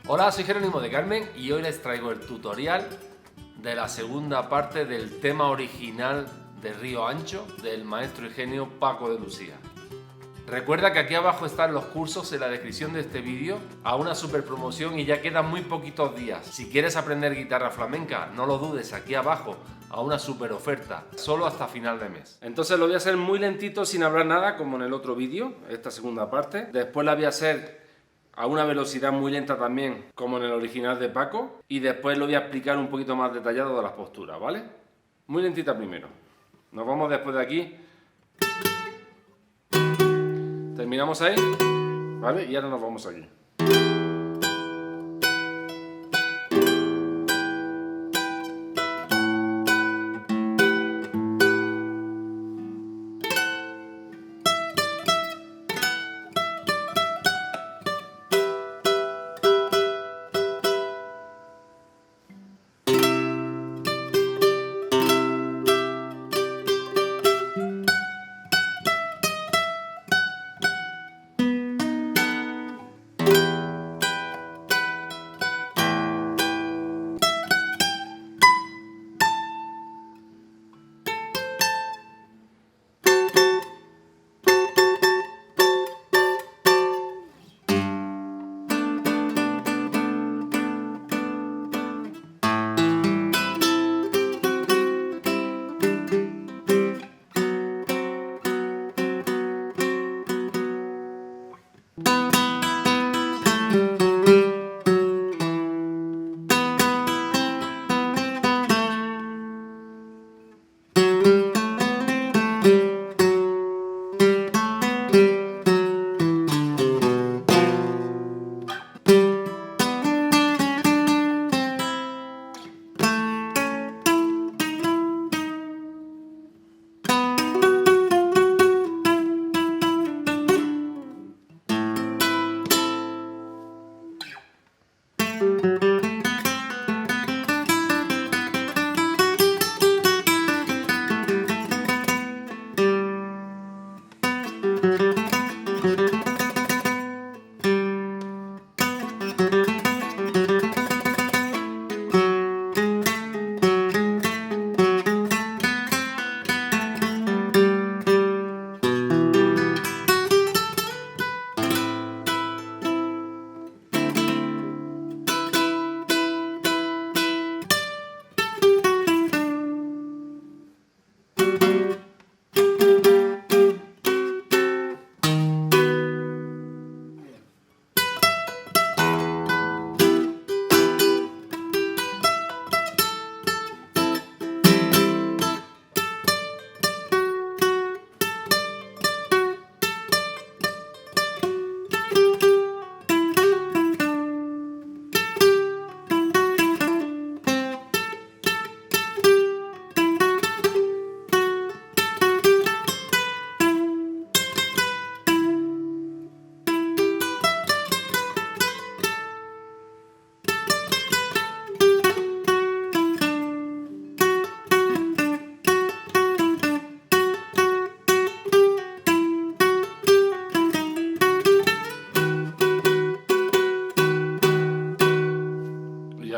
Hola, soy Jerónimo de Carmen y hoy les traigo el tutorial de la segunda parte del tema original de Río Ancho del maestro y genio Paco de Lucía. Recuerda que aquí abajo están los cursos en la descripción de este vídeo a una super promoción y ya quedan muy poquitos días. Si quieres aprender guitarra flamenca, no lo dudes, aquí abajo a una super oferta, solo hasta final de mes. Entonces lo voy a hacer muy lentito sin hablar nada como en el otro vídeo, esta segunda parte. Después la voy a hacer a una velocidad muy lenta también, como en el original de Paco, y después lo voy a explicar un poquito más detallado de las posturas, ¿vale? Muy lentita primero. Nos vamos después de aquí. Terminamos ahí, ¿vale? Y ahora nos vamos aquí.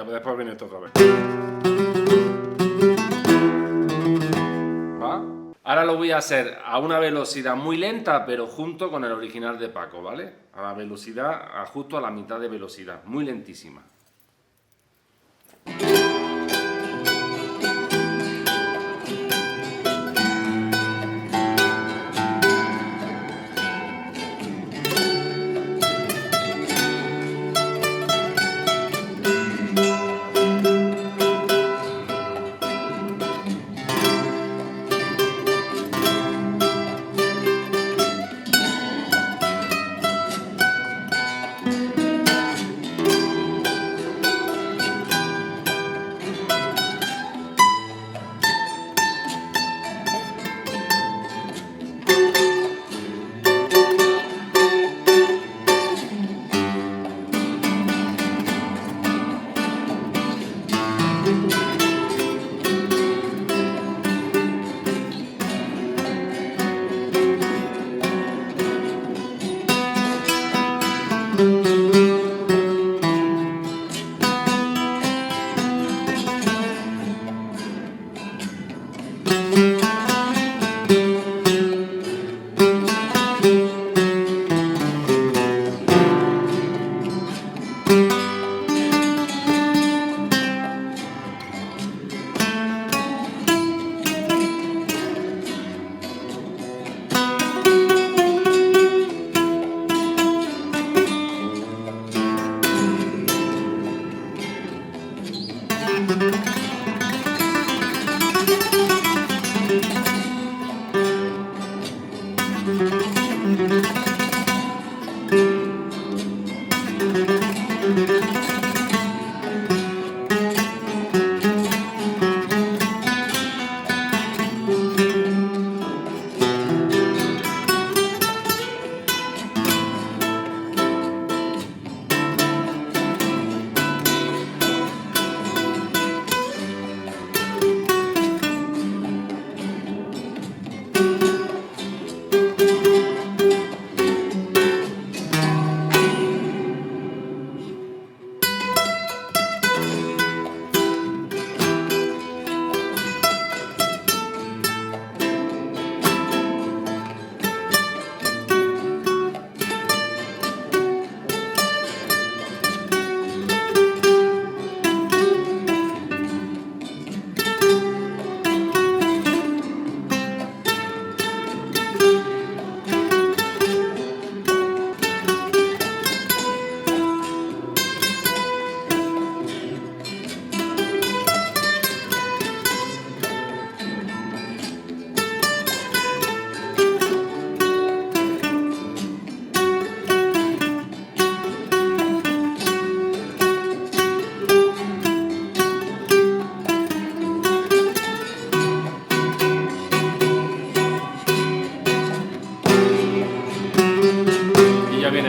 Después viene esto otra vez. ¿Va? Ahora lo voy a hacer a una velocidad muy lenta, pero junto con el original de Paco, ¿vale? A la velocidad, justo a la mitad de velocidad, muy lentísima.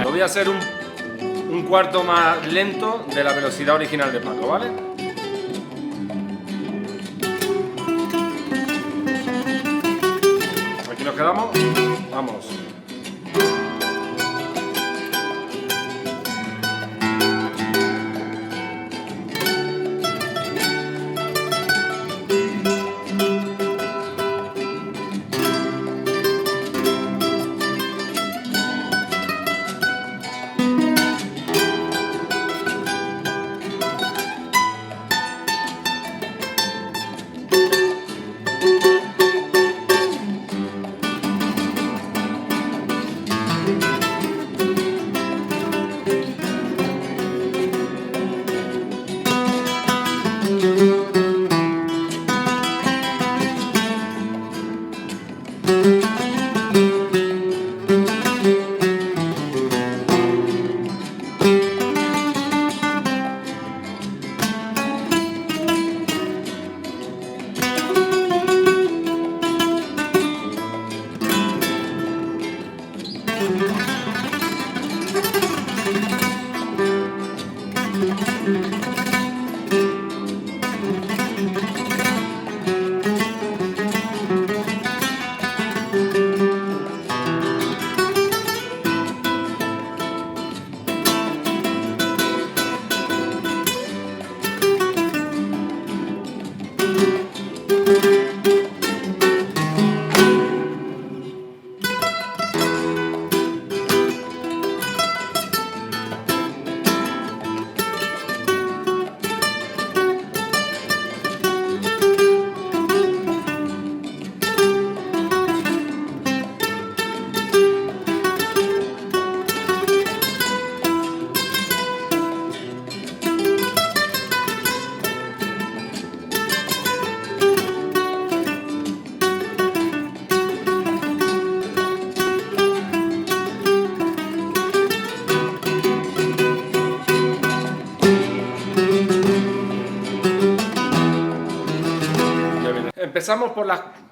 Voy a hacer un cuarto más lento de la velocidad original de Paco, ¿vale? Aquí nos quedamos. Vamos.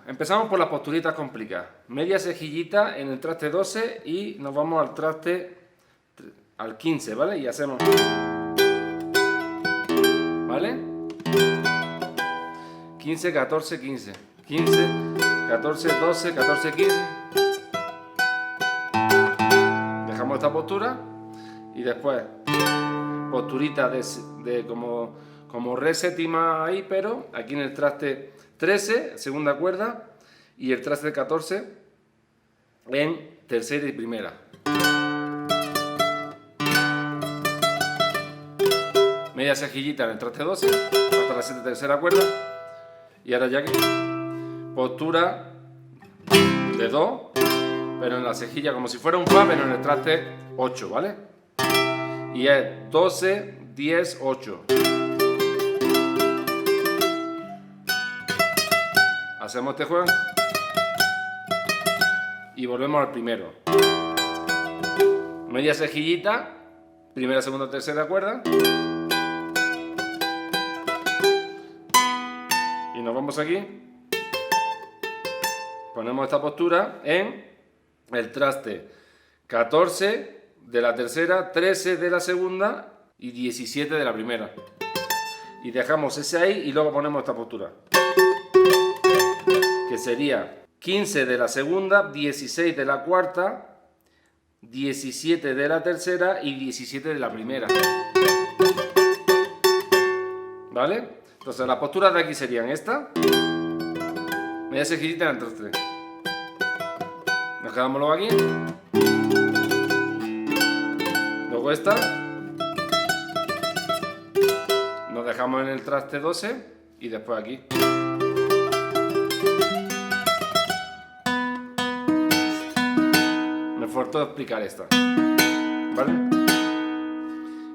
Empezamos por las posturitas complicadas. Media cejillita en el traste 12 y nos vamos al traste al 15, ¿vale? Y hacemos, ¿vale? 15, 14, 15. 15, 14, 12, 14, 15. Dejamos esta postura y después posturita de como re séptima ahí, pero aquí en el traste 13, segunda cuerda, y el traste 14 en tercera y primera. Media cejillita en el traste 12 hasta la tercera cuerda, y ahora ya que postura de do, pero en la cejilla como si fuera un fa, pero en el traste 8, ¿vale? Y es 12, 10, 8. hacemos este juego y volvemos al primero. Media cejillita, primera, segunda, tercera cuerda. Y nos vamos aquí. Ponemos esta postura en el traste 14 de la tercera, 13 de la segunda y 17 de la primera. Y dejamos ese ahí y luego ponemos esta postura, que sería 15 de la segunda, 16 de la cuarta, 17 de la tercera y 17 de la primera. ¿Vale? Entonces las posturas de aquí serían esta. Media cejillita en el traste. Nos quedamos luego aquí. Luego esta. Nos dejamos en el traste 12 y después aquí. Me faltó explicar esta. ¿Vale?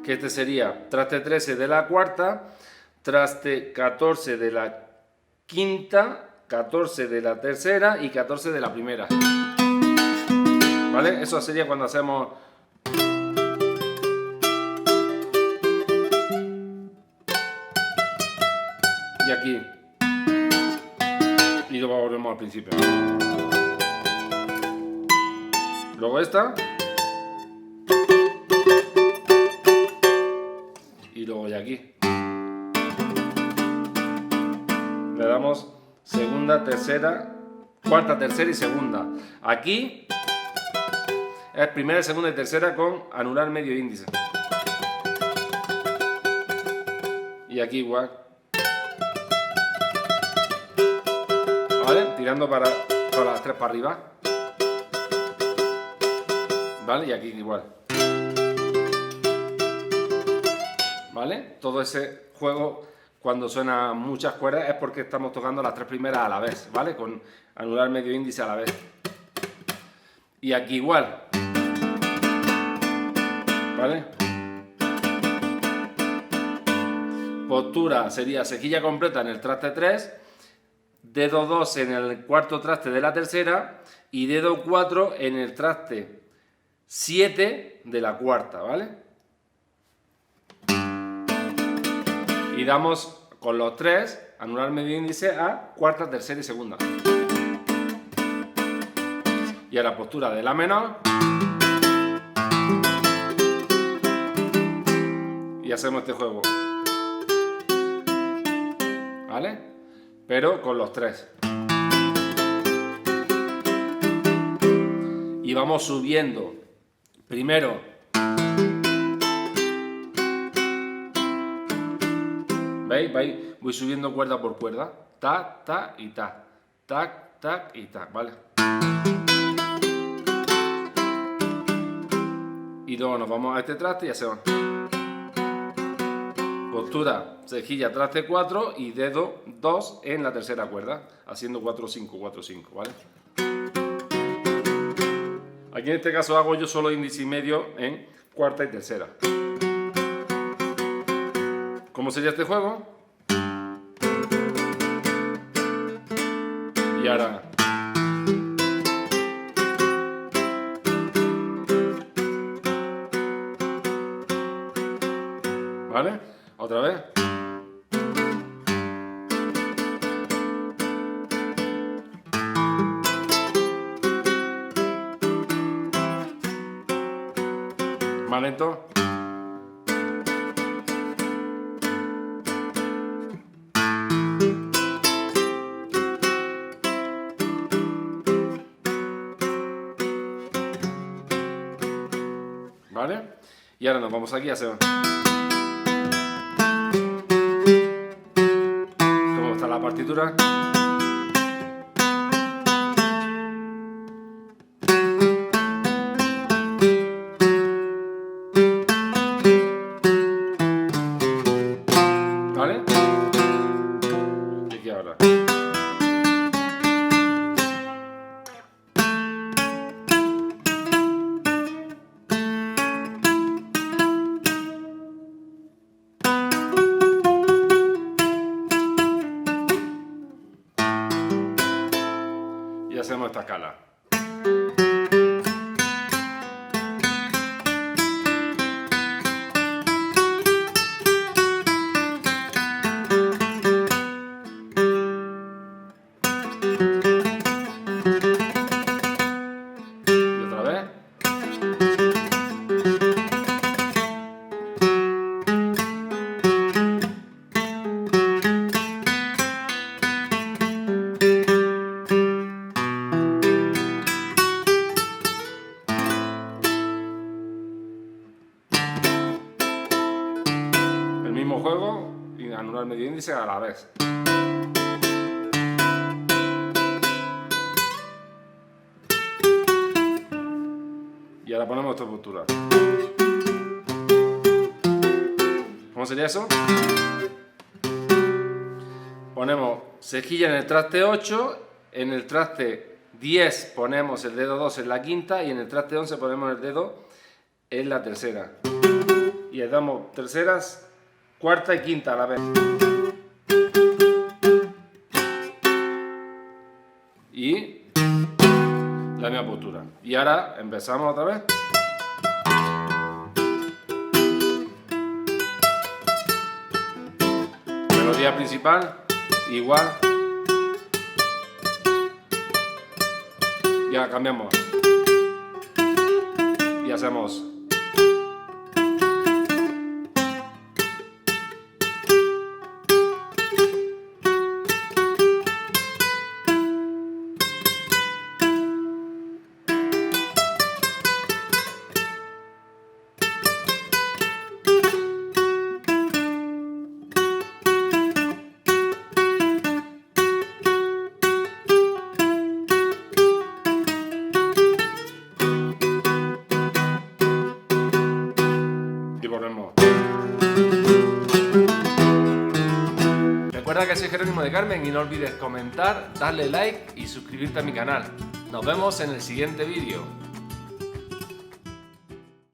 Que este sería traste 13 de la cuarta, traste 14 de la quinta, 14 de la tercera y 14 de la primera. ¿Vale? Eso sería cuando hacemos... Y aquí. Y luego volvemos al principio. Luego esta. Y luego ya aquí. Le damos segunda, tercera, cuarta, tercera y segunda. Aquí es primera, segunda y tercera con anular medio índice. Y aquí igual. ¿Vale? Tirando para todas las tres para arriba. ¿Vale? Y aquí igual. ¿Vale? Todo ese juego, cuando suena muchas cuerdas, es porque estamos tocando las tres primeras a la vez, ¿vale? Con anular medio índice a la vez. Y aquí igual. ¿Vale? Postura sería cejilla completa en el traste 3, dedo 2 en el cuarto traste de la tercera y dedo 4 en el traste 7 de la cuarta, ¿vale? Y damos con los tres, anular medio índice a cuarta, tercera y segunda. Y ahora postura de la menor. Y hacemos este juego. ¿Vale? Pero con los tres. Y vamos subiendo. Primero. ¿Veis? Voy subiendo cuerda por cuerda. Ta, ta y ta. Tac, tac y tac. ¿Vale? Y luego nos vamos a este traste y hacemos postura, cejilla, traste 4 y dedo 2 en la tercera cuerda, haciendo 4, 5, 4, 5, ¿vale? Aquí en este caso hago yo solo índice y medio en cuarta y tercera. ¿Cómo sería este juego? Y ahora... ¿Vale? Otra vez. Más lento. ¿Vale? Y ahora nos vamos aquí a hacer... ¿Cómo está la partitura? ¿Vale? Y aquí ahora. hacemos esta escala. Y otra vez. El mismo juego y anular medio índice a la vez. Y ahora ponemos esta postura. ¿Cómo sería eso? Ponemos cejilla en el traste 8, en el traste 10 ponemos el dedo 2 en la quinta y en el traste 11 ponemos el dedo en la tercera. Y le damos terceras, cuarta y quinta a la vez. Y la misma postura. Y ahora empezamos otra vez. Melodía principal, igual. Ya cambiamos. Y hacemos. Volvemos. Recuerda que soy Jerónimo de Carmen y no olvides comentar, darle like y suscribirte a mi canal. Nos vemos en el siguiente vídeo.